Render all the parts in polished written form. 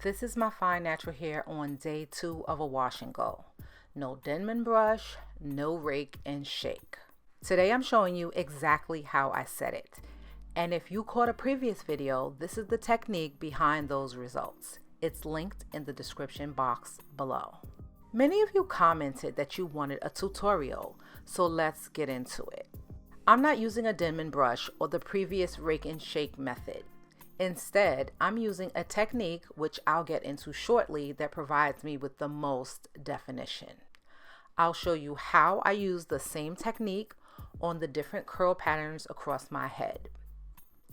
This is my fine natural hair on day 2 of a wash and go. No Denman brush, no rake and shake. Today I'm showing you exactly how I set it. And if you caught a previous video, this is the technique behind those results. It's linked in the description box below. Many of you commented that you wanted a tutorial, so let's get into it. I'm not using a Denman brush or the previous rake and shake method. Instead, I'm using a technique which I'll get into shortly that provides me with the most definition. I'll show you how I use the same technique on the different curl patterns across my head.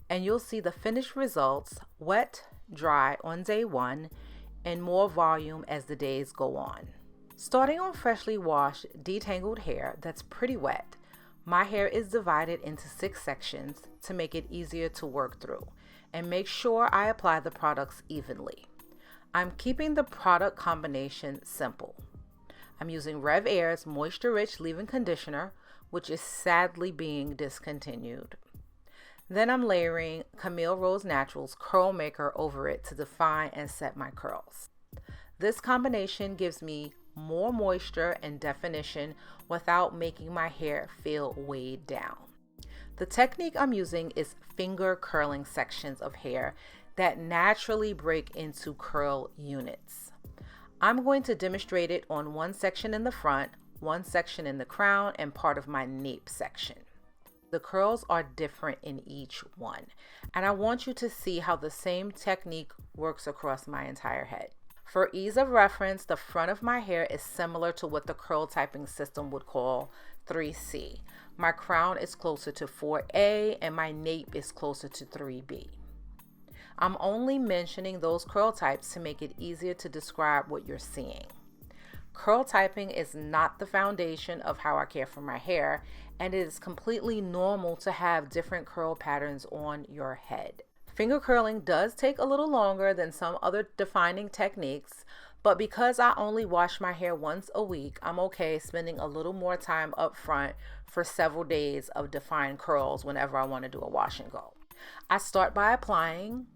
And you'll see the finished results wet, dry on day 1, and more volume as the days go on. Starting on freshly washed, detangled hair that's pretty wet, my hair is divided into 6 sections to make it easier to work through and make sure I apply the products evenly. I'm keeping the product combination simple. I'm using Rev Air's Moisture Rich Leave-In Conditioner, which is sadly being discontinued. Then I'm layering Camille Rose Naturals Curl Maker over it to define and set my curls. This combination gives me more moisture and definition without making my hair feel weighed down. The technique I'm using is finger curling sections of hair that naturally break into curl units. I'm going to demonstrate it on one section in the front, one section in the crown, and part of my nape section. The curls are different in each one, and I want you to see how the same technique works across my entire head. For ease of reference, the front of my hair is similar to what the curl typing system would call 3C. My crown is closer to 4A and my nape is closer to 3B. I'm only mentioning those curl types to make it easier to describe what you're seeing. Curl typing is not the foundation of how I care for my hair, and it is completely normal to have different curl patterns on your head. Finger curling does take a little longer than some other defining techniques, but because I only wash my hair once a week, I'm okay spending a little more time up front for several days of defined curls whenever I want to do a wash and go. I start by applying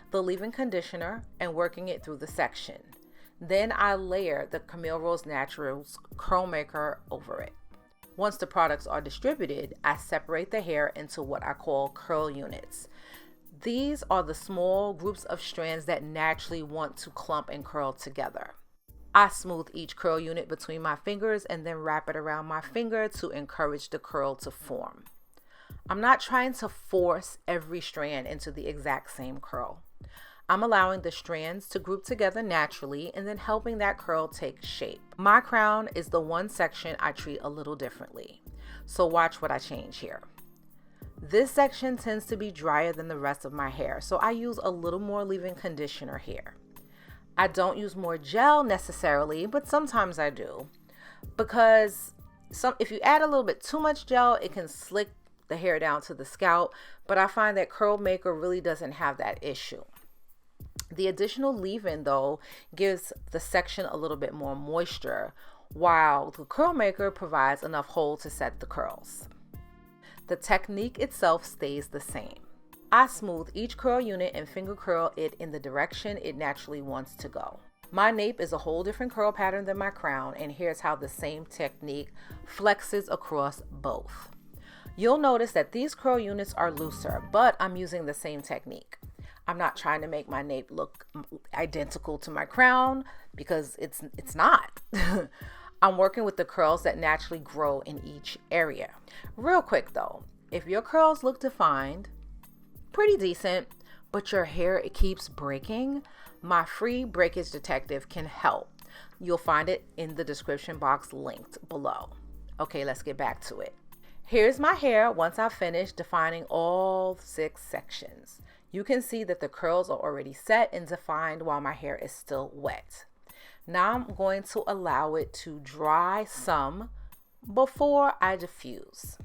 the leave-in conditioner and working it through the section. Then I layer the Camille Rose Naturals Curl Maker over it. Once the products are distributed, I separate the hair into what I call curl units. These are the small groups of strands that naturally want to clump and curl together. I smooth each curl unit between my fingers and then wrap it around my finger to encourage the curl to form. I'm not trying to force every strand into the exact same curl. I'm allowing the strands to group together naturally and then helping that curl take shape. My crown is the one section I treat a little differently, so watch what I change here. This section tends to be drier than the rest of my hair, so I use a little more leave-in conditioner here. I don't use more gel necessarily, but sometimes I do, because if you add a little bit too much gel, it can slick the hair down to the scalp, but I find that Curl Maker really doesn't have that issue. The additional leave-in, though, gives the section a little bit more moisture, while the Curl Maker provides enough hold to set the curls. The technique itself stays the same. I smooth each curl unit and finger curl it in the direction it naturally wants to go. My nape is a whole different curl pattern than my crown, and here's how the same technique flexes across both. You'll notice that these curl units are looser, but I'm using the same technique. I'm not trying to make my nape look identical to my crown because it's not. I'm working with the curls that naturally grow in each area. Real quick though, if your curls look defined, pretty decent, but your hair it keeps breaking, my free breakage detective can help. You'll find it in the description box linked below. Okay, let's get back to it. Here's my hair once I've finished defining all 6 sections. You can see that the curls are already set and defined while my hair is still wet. Now I'm going to allow it to dry some before I diffuse.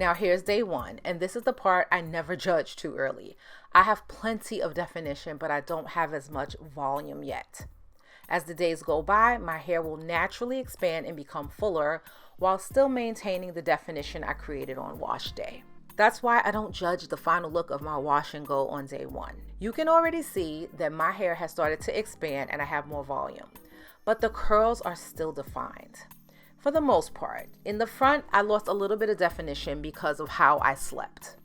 Now here's day one, and this is the part I never judge too early. I have plenty of definition, but I don't have as much volume yet. As the days go by, my hair will naturally expand and become fuller while still maintaining the definition I created on wash day. That's why I don't judge the final look of my wash and go on day one. You can already see that my hair has started to expand and I have more volume, but the curls are still defined. For the most part, in the front, I lost a little bit of definition because of how I slept.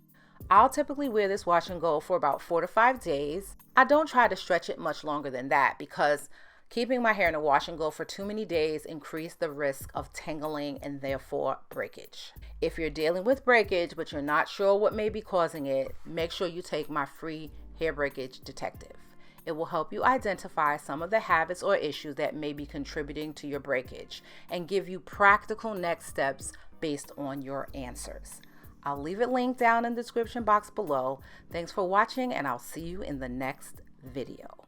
I'll typically wear this wash and go for about 4 to 5 days. I don't try to stretch it much longer than that because keeping my hair in a wash and go for too many days increase the risk of tangling and therefore breakage. If you're dealing with breakage but you're not sure what may be causing it, make sure you take my free hair breakage detective. It will help you identify some of the habits or issues that may be contributing to your breakage and give you practical next steps based on your answers. I'll leave it linked down in the description box below. Thanks for watching, and I'll see you in the next video.